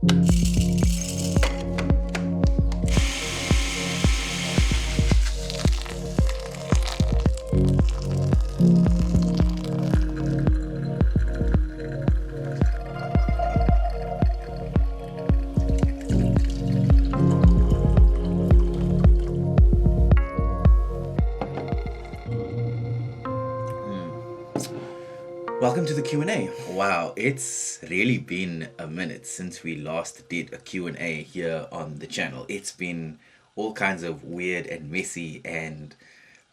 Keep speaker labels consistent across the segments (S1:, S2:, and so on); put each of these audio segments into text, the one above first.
S1: Welcome to the Q&A. Wow, it's really been a minute since we last did a Q&A here on the channel. It's been all kinds of weird and messy and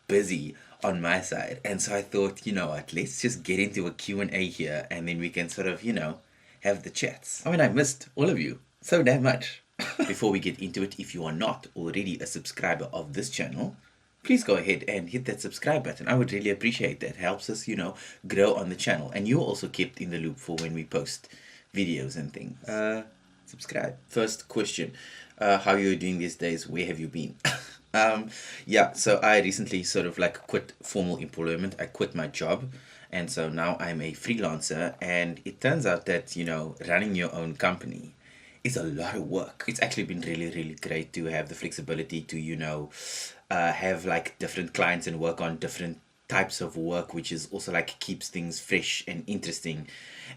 S1: busy on my side. And so I thought, you know what, let's just get into a Q&A here and then we can sort of, have the chats. I mean, I missed all of you so damn much. Before we get into it, if you are not already a subscriber of this channel, please go ahead and hit that subscribe button. I would really appreciate that. It helps us, grow on the channel. And you're also kept in the loop for when we post videos and things. Subscribe. First question. How are you doing these days? Where have you been? Yeah, so I recently sort of like quit formal employment. I quit my job. And so now I'm a freelancer. And it turns out that, running your own company is a lot of work. It's actually been really, really great to have the flexibility to, have like different clients and work on different types of work, which is also like keeps things fresh and interesting.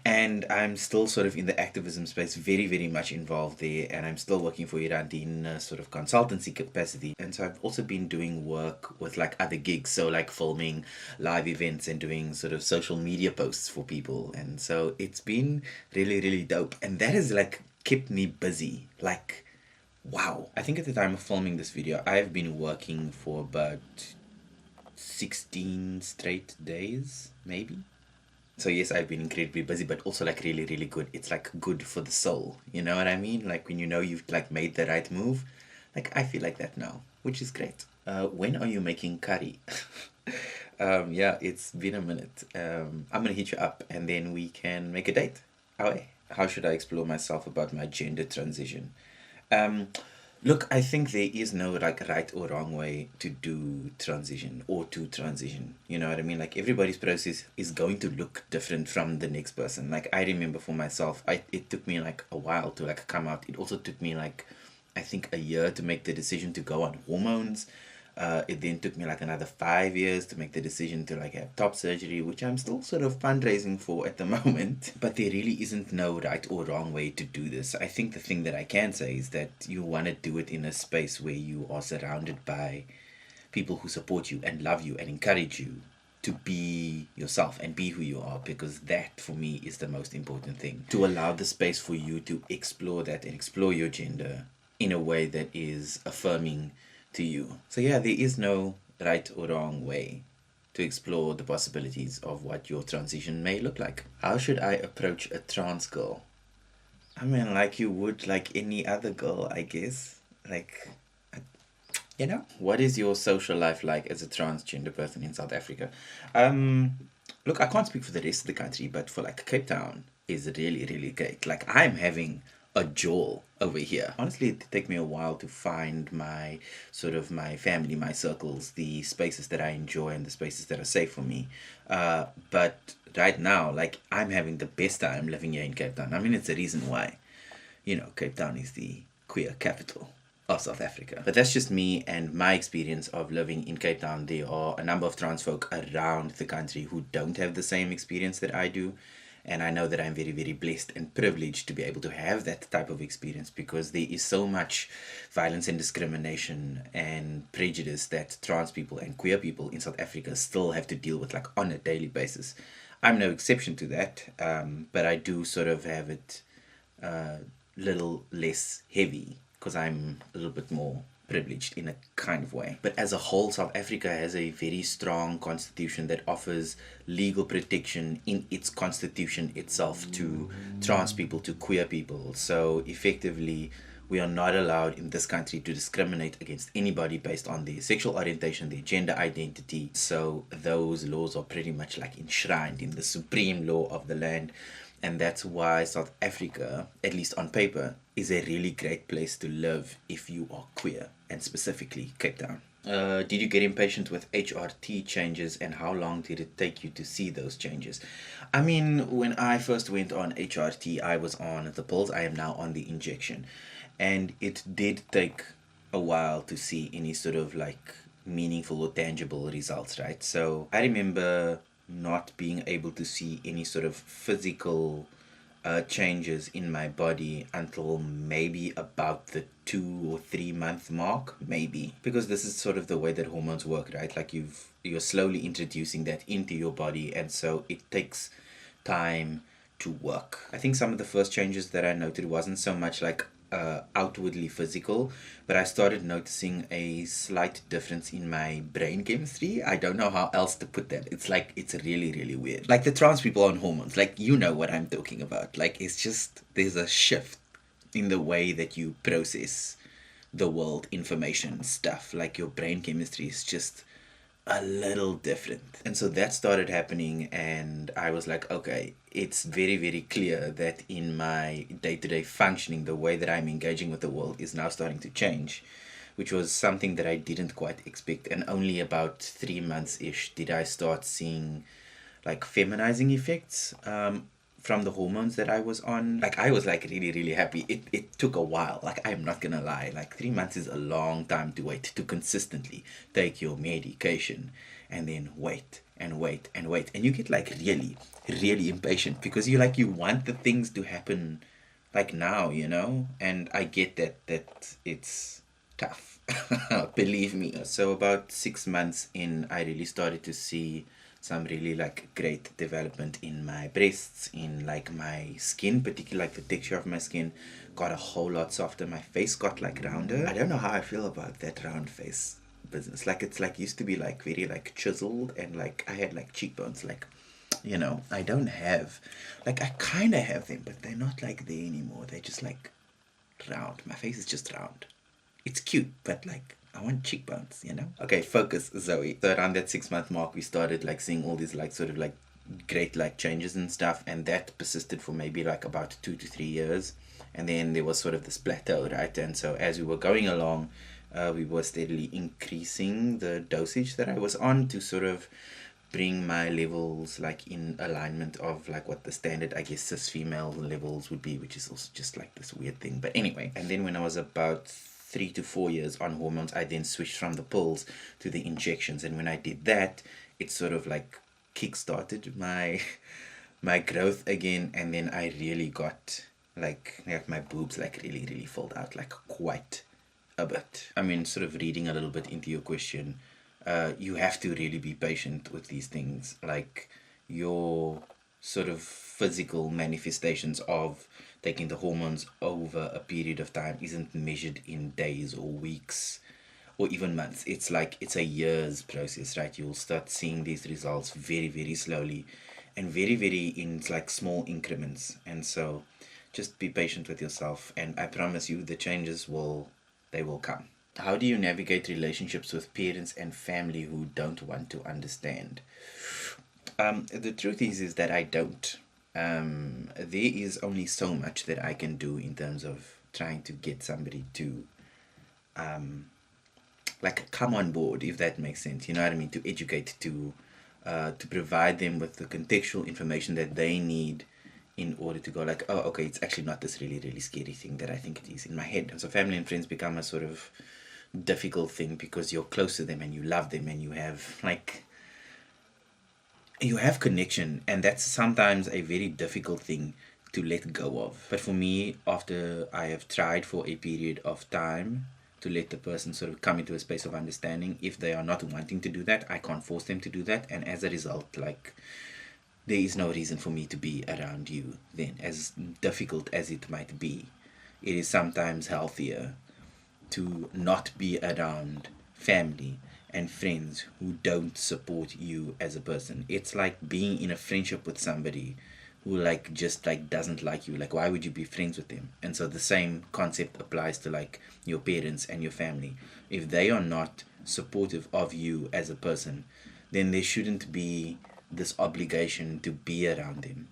S1: And I'm still sort of in the activism space, very, very much involved there. And I'm still working for HRT in a sort of consultancy capacity. And so I've also been doing work with like other gigs. So like filming live events and doing sort of social media posts for people. And so it's been really, really dope. And that has like kept me busy. Like, wow. I think at the time of filming this video, I've been working for about 16 straight days, maybe. So yes, I've been incredibly busy, but also like really, really good. It's like good for the soul. You know what I mean? Like when you know you've like made the right move. Like I feel like that now, which is great. When are you making curry? Yeah, it's been a minute. I'm gonna hit you up and then we can make a date. Away. How should I explore myself about my gender transition? Look, I think there is no like right or wrong way to do transition or to transition. You know what I mean? Like everybody's process is going to look different from the next person. Like I remember for myself, it took me like a while to like come out. It also took me like I think a year to make the decision to go on hormones. It then took me like another 5 years to make the decision to like have top surgery, which I'm still sort of fundraising for at the moment. But there really isn't no right or wrong way to do this. I think the thing that I can say is that you want to do it in a space where you are surrounded by people who support you and love you and encourage you to be yourself and be who you are, because that for me is the most important thing. To allow the space for you to explore that and explore your gender in a way that is affirming to you. So yeah, there is no right or wrong way to explore the possibilities of what your transition may look like. How should I approach a trans girl? I mean, like you would like any other girl, I guess. Like, what is your social life like as a transgender person in South Africa? Look, I can't speak for the rest of the country, but for like Cape Town is really, really great. Like I'm having a jewel over here. Honestly, it take me a while to find my sort of my family, my circles, the spaces that I enjoy and the spaces that are safe for me. But right now, like I'm having the best time living here in Cape Town. I mean, it's the reason why, Cape Town is the queer capital of South Africa. But that's just me and my experience of living in Cape Town. There are a number of trans folk around the country who don't have the same experience that I do. And I know that I'm very, very blessed and privileged to be able to have that type of experience, because there is so much violence and discrimination and prejudice that trans people and queer people in South Africa still have to deal with like on a daily basis. I'm no exception to that, but I do sort of have it a little less heavy because I'm a little bit more privileged in a kind of way. But as a whole, South Africa has a very strong constitution that offers legal protection in its constitution itself to trans people, to queer people. So effectively, we are not allowed in this country to discriminate against anybody based on their sexual orientation, their gender identity. So those laws are pretty much like enshrined in the supreme law of the land. And that's why South Africa, at least on paper, is a really great place to live if you are queer, and specifically Cape Town. Did you get impatient with HRT changes, and how long did it take you to see those changes? I mean, when I first went on HRT, I was on the pills. I am now on the injection. And it did take a while to see any sort of like meaningful or tangible results, right? So I remember not being able to see any sort of physical changes in my body until maybe about the 2 or 3 month mark, maybe, because this is sort of the way that hormones work, right? Like you're slowly introducing that into your body, and so it takes time to work. I think some of the first changes that I noted wasn't so much like outwardly physical, but I started noticing a slight difference in my brain chemistry. I don't know how else to put that. It's like, it's really, really weird. Like the trans people on hormones, like, you know what I'm talking about. Like, it's just, there's a shift in the way that you process the world, information, stuff. Like your brain chemistry is just a little different. And so that started happening, and I was like, okay, it's very, very clear that in my day to day functioning, the way that I'm engaging with the world is now starting to change, which was something that I didn't quite expect. And only about 3 months ish did I start seeing like feminizing effects from the hormones that I was on. Like I was like really, really happy. It took a while. Like I'm not gonna lie. Like 3 months is a long time to wait to consistently take your medication and then wait and wait and wait. And you get like really, really impatient because you want the things to happen like now, you know? And I get that it's tough. Believe me. So about 6 months in, I really started to see some really like great development in my breasts, in like my skin, particularly like the texture of my skin got a whole lot softer. My face got like rounder. I don't know how I feel about that round face business. Like it's like used to be like very like chiseled, and like I had like cheekbones, like, you know, I don't have, like I kind of have them, but they're not like there anymore. They're just like round. My face is just round. It's cute, but like I want cheekbones, you know? Okay, focus, Zoey. So around that 6 month mark, we started like seeing all these like sort of like great like changes and stuff, and that persisted for maybe like about 2 to 3 years. And then there was sort of this plateau, right? And so as we were going along, we were steadily increasing the dosage that I was on to sort of bring my levels like in alignment of like what the standard, I guess, cis female levels would be, which is also just like this weird thing. But anyway, and then when I was about 3 to 4 years on hormones, I then switched from the pills to the injections. And when I did that, it sort of like kick-started my my growth again. And then I really got like my boobs like really, really filled out, like quite a bit. I mean, sort of reading a little bit into your question, you have to really be patient with these things. Like your sort of physical manifestations of taking the hormones over a period of time isn't measured in days or weeks or even months. It's like it's a year's process, right? You'll start seeing these results very, very slowly and very, very in like small increments. And so just be patient with yourself, and I promise you the changes will come. How do you navigate relationships with parents and family who don't want to understand? The truth is that I don't. There is only so much that I can do in terms of trying to get somebody to like come on board, if that makes sense. You know what I mean? To educate, to provide them with the contextual information that they need in order to go like, oh, okay, it's actually not this really, really scary thing that I think it is in my head. And so family and friends become a sort of difficult thing because you're close to them and you love them and you have like you have connection, and that's sometimes a very difficult thing to let go of. But for me, after I have tried for a period of time to let the person sort of come into a space of understanding, if they are not wanting to do that, I can't force them to do that, and as a result, like, there is no reason for me to be around you then. As difficult as it might be, it is sometimes healthier to not be around family and friends who don't support you as a person. It's like being in a friendship with somebody who like just like doesn't like you. Like, why would you be friends with them? And so the same concept applies to like your parents and your family. If they are not supportive of you as a person, then there shouldn't be this obligation to be around them.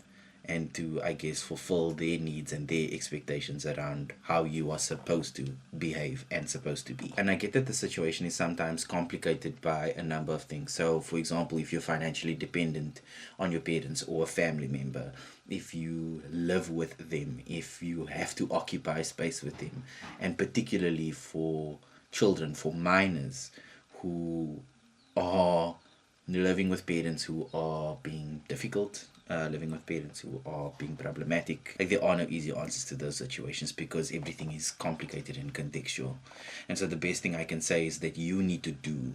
S1: and to, I guess, fulfill their needs and their expectations around how you are supposed to behave and supposed to be. And I get that the situation is sometimes complicated by a number of things. So, for example, if you're financially dependent on your parents or a family member, if you live with them, if you have to occupy space with them, and particularly for children, for minors who are living with parents who are being difficult, living with parents who are being problematic. Like, there are no easy answers to those situations because everything is complicated and contextual. And so the best thing I can say is that you need to do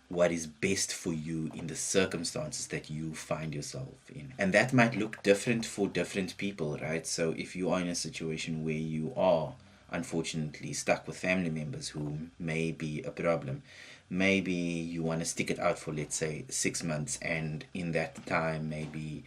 S1: what is best for you in the circumstances that you find yourself in. And that might look different for different people, right? So if you are in a situation where you are unfortunately stuck with family members who may be a problem, maybe you want to stick it out for, let's say, 6 months, and in that time maybe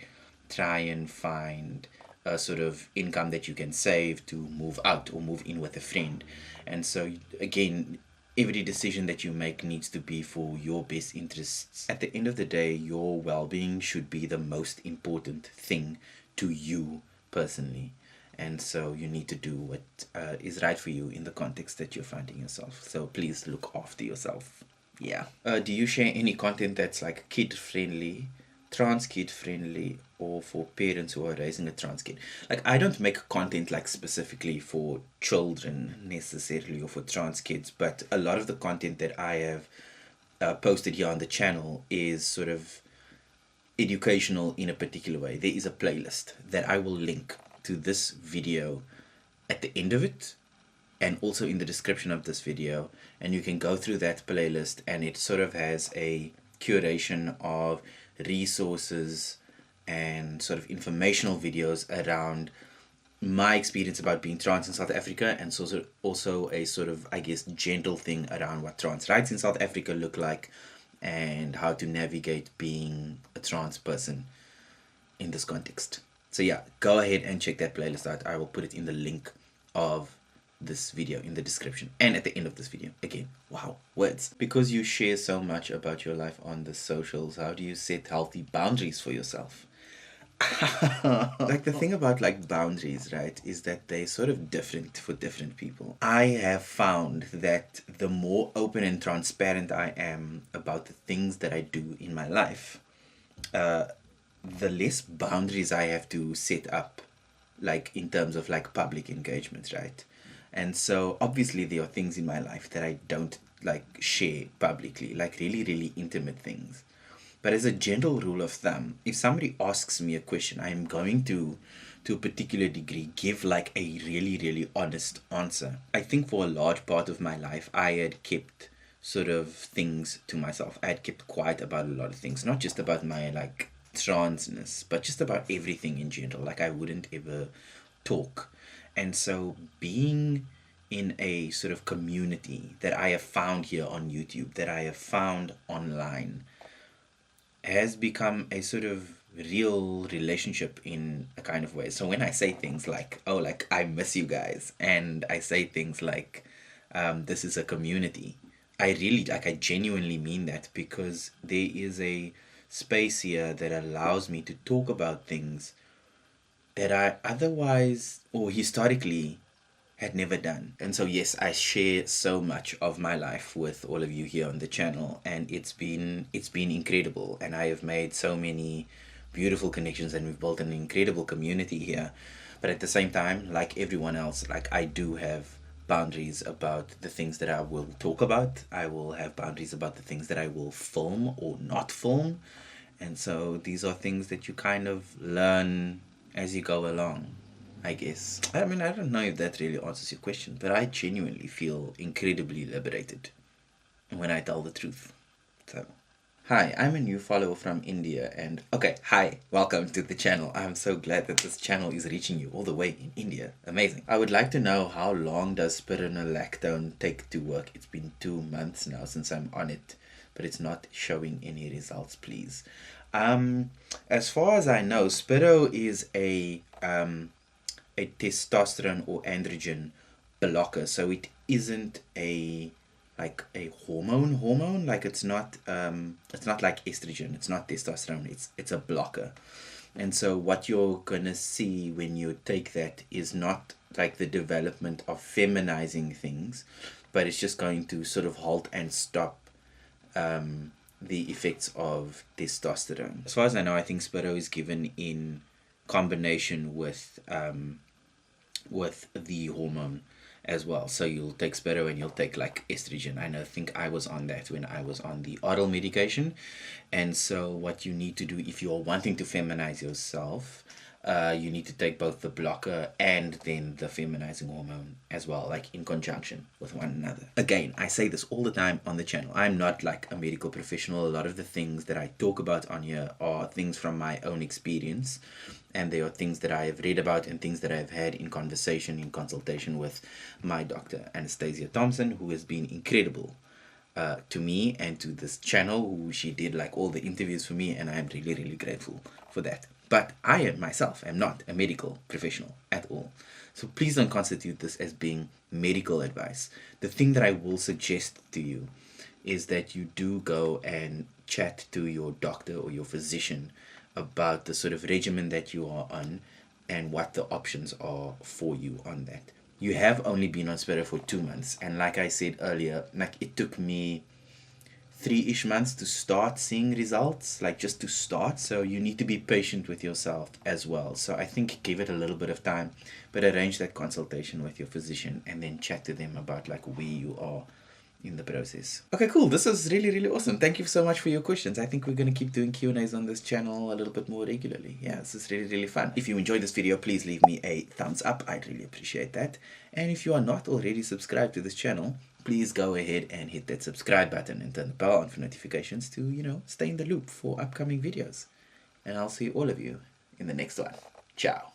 S1: try and find a sort of income that you can save to move out or move in with a friend. And so again, every decision that you make needs to be for your best interests. At the end of the day, your well-being should be the most important thing to you personally. And so you need to do what is right for you in the context that you're finding yourself. So please look after yourself. Yeah. Do you share any content that's like kid-friendly, trans kid-friendly, or for parents who are raising a trans kid? Like, I don't make content like specifically for children necessarily or for trans kids, but a lot of the content that I have posted here on the channel is sort of educational in a particular way. There is a playlist that I will link to this video at the end of it and also in the description of this video, and you can go through that playlist, and it sort of has a curation of resources and sort of informational videos around my experience about being trans in South Africa, and so also a sort of, I guess, gentle thing around what trans rights in South Africa look like and how to navigate being a trans person in this context. So yeah, go ahead and check that playlist out. I will put it in the link of this video in the description and at the end of this video. Again, wow, words. Because you share so much about your life on the socials, how do you set healthy boundaries for yourself? Like, the thing about like boundaries, right, is that they're sort of different for different people. I have found that the more open and transparent I am about the things that I do in my life, the less boundaries I have to set up, like in terms of like public engagement, right? And so obviously there are things in my life that I don't like share publicly, like really, really intimate things. But as a general rule of thumb, if somebody asks me a question, I am going to a particular degree, give like a really, really honest answer. I think for a large part of my life, I had kept sort of things to myself. I had kept quiet about a lot of things, not just about my like transness, but just about everything in general. Like, I wouldn't ever talk. And so being in a sort of community that I have found here on YouTube, that I have found online, has become a sort of real relationship in a kind of way. So when I say things like, oh, like, I miss you guys, and I say things like, this is a community, I really, like, I genuinely mean that, because there is a space here that allows me to talk about things that I otherwise or historically had never done. And so yes, I share so much of my life with all of you here on the channel, and it's been incredible, and I have made so many beautiful connections, and we've built an incredible community here. But at the same time, like everyone else, like, I do have boundaries about the things that I will talk about. I will have boundaries about the things that I will film or not film. And so these are things that you kind of learn as you go along, I guess. I mean, I don't know if that really answers your question, but I genuinely feel incredibly liberated when I tell the truth. So, hi, I'm a new follower from India, and okay, hi, welcome to the channel. I'm so glad that this channel is reaching you all the way in India. Amazing. I would like to know, how long does spironolactone take to work? It's been 2 months now since I'm on it, but it's not showing any results, please. As far as I know, Spiro is a testosterone or androgen blocker, so it isn't a hormone. Like, it's not like estrogen, it's not testosterone, it's a blocker. And so what you're gonna see when you take that is not like the development of feminizing things, but it's just going to sort of halt and stop the effects of testosterone. As far as I know, I think Spiro is given in combination with the hormone as well. So you'll take Spiro and you'll take like estrogen. I think I was on that when I was on the oral medication. And so what you need to do if you're wanting to feminize yourself, you need to take both the blocker and then the feminizing hormone as well, like in conjunction with one another. Again, I say this all the time on the channel. I'm not like a medical professional. A lot of the things that I talk about on here are things from my own experience, and they are things that I have read about and things that I've had in conversation, in consultation with my doctor, Anastasia Thompson, who has been incredible to me and to this channel, who she did like all the interviews for me, and I am really, really grateful for that. But I myself am not a medical professional at all. So please don't constitute this as being medical advice. The thing that I will suggest to you is that you do go and chat to your doctor or your physician about the sort of regimen that you are on and what the options are for you on that. You have only been on Spiro for 2 months, and like I said earlier, like it took me 3-ish months to start seeing results, like just to start. So you need to be patient with yourself as well. So I think give it a little bit of time, but arrange that consultation with your physician and then chat to them about like where you are in the process. Okay, cool. This is really, really awesome. Thank you so much for your questions. I think we're going to keep doing Q&As on this channel a little bit more regularly. Yeah, this is really, really fun. If you enjoyed this video, please leave me a thumbs up. I'd really appreciate that. And if you are not already subscribed to this channel, please go ahead and hit that subscribe button and turn the bell on for notifications to, stay in the loop for upcoming videos. And I'll see all of you in the next one. Ciao.